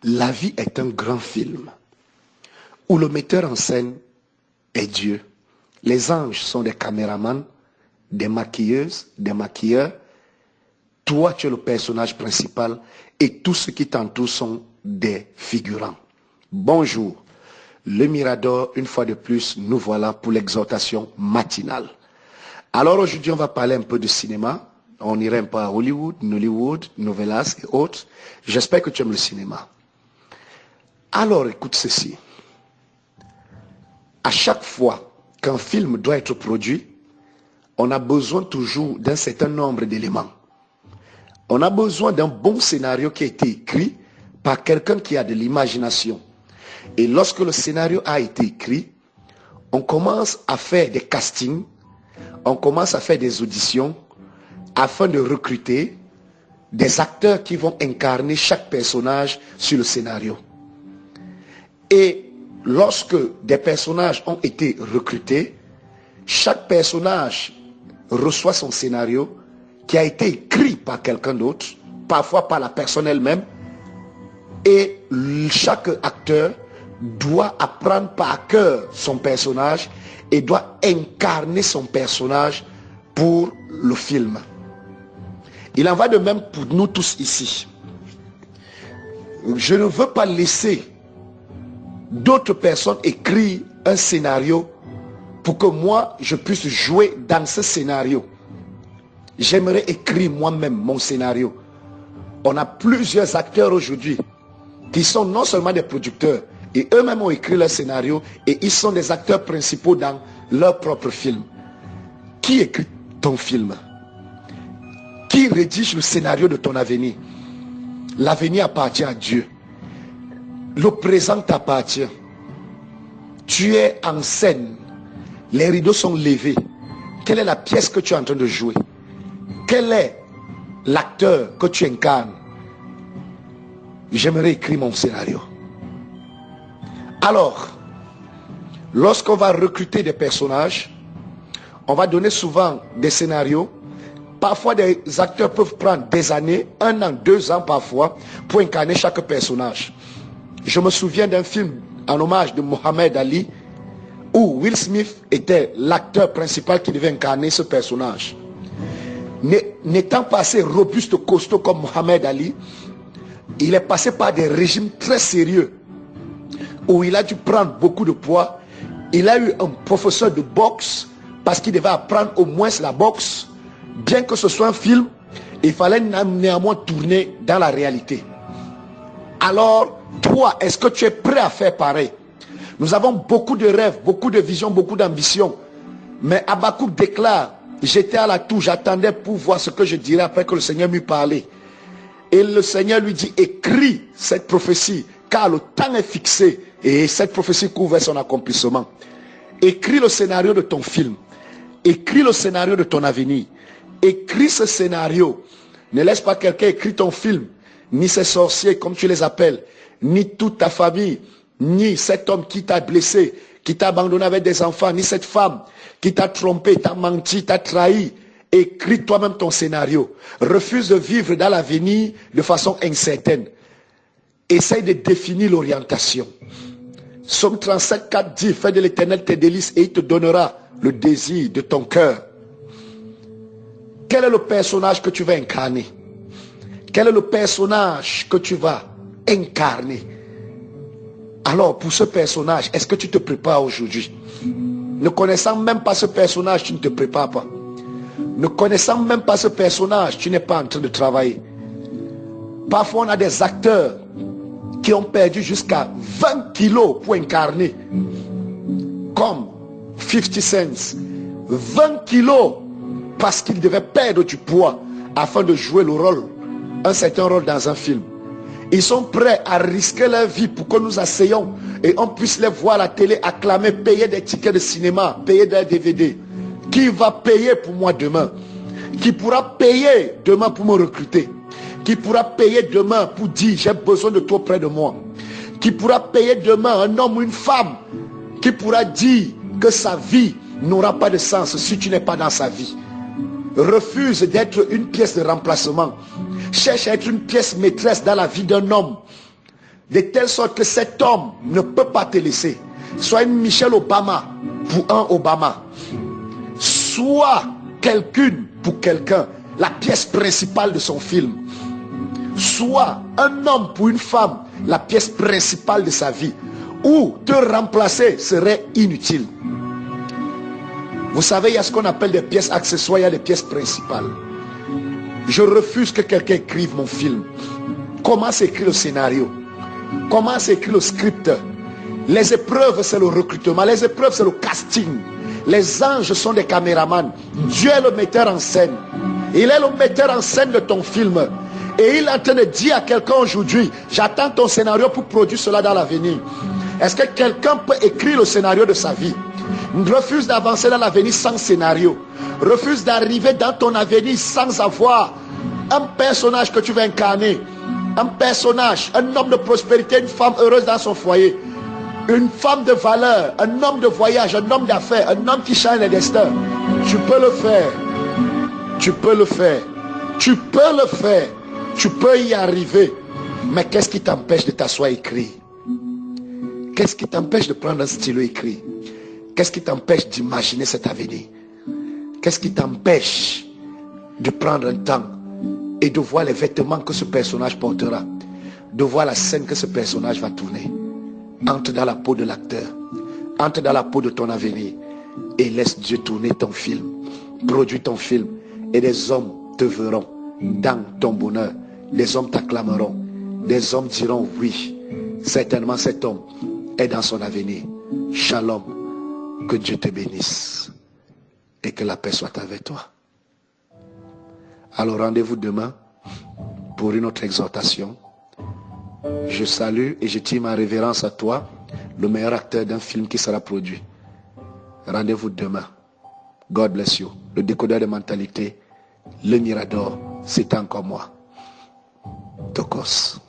La vie est un grand film où le metteur en scène est Dieu. Les anges sont des caméramans, des maquilleuses, des maquilleurs. Toi, tu es le personnage principal et tous ceux qui t'entourent sont des figurants. Bonjour. Le Mirador, une fois de plus, nous voilà pour l'exhortation matinale. Alors aujourd'hui, on va parler un peu de cinéma. On irait un peu à Hollywood, Nollywood, Novelas et autres. J'espère que tu aimes le cinéma. Alors écoute ceci. À chaque fois qu'un film doit être produit, on a besoin toujours d'un certain nombre d'éléments. On a besoin d'un bon scénario qui a été écrit par quelqu'un qui a de l'imagination. Et lorsque le scénario a été écrit, on commence à faire des castings, on commence à faire des auditions afin de recruter des acteurs qui vont incarner chaque personnage sur le scénario. Et lorsque des personnages ont été recrutés, chaque personnage reçoit son scénario qui a été écrit par quelqu'un d'autre, parfois par la personne elle-même, et chaque acteur doit apprendre par cœur son personnage et doit incarner son personnage pour le film. Il en va de même pour nous tous ici. Je ne veux pas laisser d'autres personnes écrire un scénario pour que moi je puisse jouer dans ce scénario. J'aimerais écrire moi-même mon scénario. On a plusieurs acteurs aujourd'hui qui sont non seulement des producteurs, et eux-mêmes ont écrit leur scénario et ils sont des acteurs principaux dans leur propre film. Qui écrit ton film? Qui rédige le scénario de ton avenir? L'avenir appartient à Dieu. Le présent t'appartient. Tu es en scène. Les rideaux sont levés. Quelle est la pièce que tu es en train de jouer? Quel est l'acteur que tu incarnes? J'aimerais écrire mon scénario. Alors, lorsqu'on va recruter des personnages, on va donner souvent des scénarios. Parfois, des acteurs peuvent prendre des années, 1 an, 2 ans parfois, pour incarner chaque personnage. Je me souviens d'un film en hommage de Mohamed Ali, où Will Smith était l'acteur principal qui devait incarner ce personnage. N'étant pas assez robuste, costaud comme Mohamed Ali, il est passé par des régimes très sérieux, où il a dû prendre beaucoup de poids. Il a eu un professeur de boxe, parce qu'il devait apprendre au moins la boxe. Bien que ce soit un film, il fallait néanmoins tourner dans la réalité. Alors, toi, est-ce que tu es prêt à faire pareil? Nous avons beaucoup de rêves, beaucoup de visions, beaucoup d'ambitions. Mais Habakkuk déclare, j'étais à la tour, j'attendais pour voir ce que je dirais après que le Seigneur m'eût parlé. Et le Seigneur lui dit, écris cette prophétie, car le temps est fixé et cette prophétie couvre son accomplissement. Écris le scénario de ton film. Écris le scénario de ton avenir. Écris ce scénario. Ne laisse pas quelqu'un écrire ton film, ni ces sorciers comme tu les appelles, ni toute ta famille, ni cet homme qui t'a blessé, qui t'a abandonné avec des enfants, ni cette femme qui t'a trompé, t'a menti, t'a trahi. Écris toi-même ton scénario. Refuse de vivre dans l'avenir de façon incertaine. Essaye de définir l'orientation. Psaume 37, 4 dit, fais de l'Éternel tes délices et il te donnera le désir de ton cœur. Quel est le personnage que tu vas incarner? Quel est le personnage que tu vas incarner? Alors, pour ce personnage, est-ce que tu te prépares aujourd'hui? Ne connaissant même pas ce personnage, tu ne te prépares pas. Ne connaissant même pas ce personnage, tu n'es pas en train de travailler. Parfois, on a des acteurs qui ont perdu jusqu'à 20 kilos pour incarner. Comme 50 Cent. 20 kilos parce qu'ils devaient perdre du poids afin de jouer le rôle, un certain rôle dans un film. Ils sont prêts à risquer leur vie pour que nous asseyions et on puisse les voir à la télé acclamer, payer des tickets de cinéma, payer des DVD. Qui va payer pour moi demain? Qui pourra payer demain pour me recruter? Qui pourra payer demain pour dire j'ai besoin de toi près de moi? Qui pourra payer demain un homme ou une femme qui pourra dire que sa vie n'aura pas de sens si tu n'es pas dans sa vie? Refuse d'être une pièce de remplacement. Cherche à être une pièce maîtresse dans la vie d'un homme. de telle sorte que cet homme ne peut pas te laisser. Soit une Michelle Obama pour un Obama. Soit quelqu'une pour quelqu'un, la pièce principale de son film. Soit un homme pour une femme, la pièce principale de sa vie. Ou te remplacer serait inutile. Vous savez, il y a ce qu'on appelle des pièces accessoires, il y a des pièces principales. Je refuse que quelqu'un écrive mon film. Comment s'écrit le scénario? Comment s'écrit le script? Les épreuves, c'est le recrutement. Les épreuves, c'est le casting. Les anges sont des caméramans. Dieu est le metteur en scène. Il est le metteur en scène de ton film. Et il est en train de dire à quelqu'un aujourd'hui, j'attends ton scénario pour produire cela dans l'avenir. Est-ce que quelqu'un peut écrire le scénario de sa vie? Refuse d'avancer dans l'avenir sans scénario. Refuse d'arriver dans ton avenir sans avoir un personnage que tu vas incarner. Un personnage, un homme de prospérité, une femme heureuse dans son foyer. Une femme de valeur, un homme de voyage, un homme d'affaires, un homme qui change les destins. Tu peux le faire. Tu peux le faire. Tu peux le faire. Tu peux y arriver. Mais qu'est-ce qui t'empêche de t'asseoir écrit? Qu'est-ce qui t'empêche de prendre un stylo écrit? Qu'est-ce qui t'empêche d'imaginer cet avenir? Qu'est-ce qui t'empêche de prendre un temps et de voir les vêtements que ce personnage portera, de voir la scène que ce personnage va tourner? Entre dans la peau de l'acteur, entre dans la peau de ton avenir et laisse Dieu tourner ton film, produis ton film et des hommes te verront dans ton bonheur. Des hommes t'acclameront, des hommes diront oui, certainement cet homme est dans son avenir. Shalom, que Dieu te bénisse et que la paix soit avec toi. Alors rendez-vous demain pour une autre exhortation. Je salue et je tire ma révérence à toi, le meilleur acteur d'un film qui sera produit. Rendez-vous demain. God bless you. Le décodeur de mentalité, le Mirador, c'est encore moi. Tokos.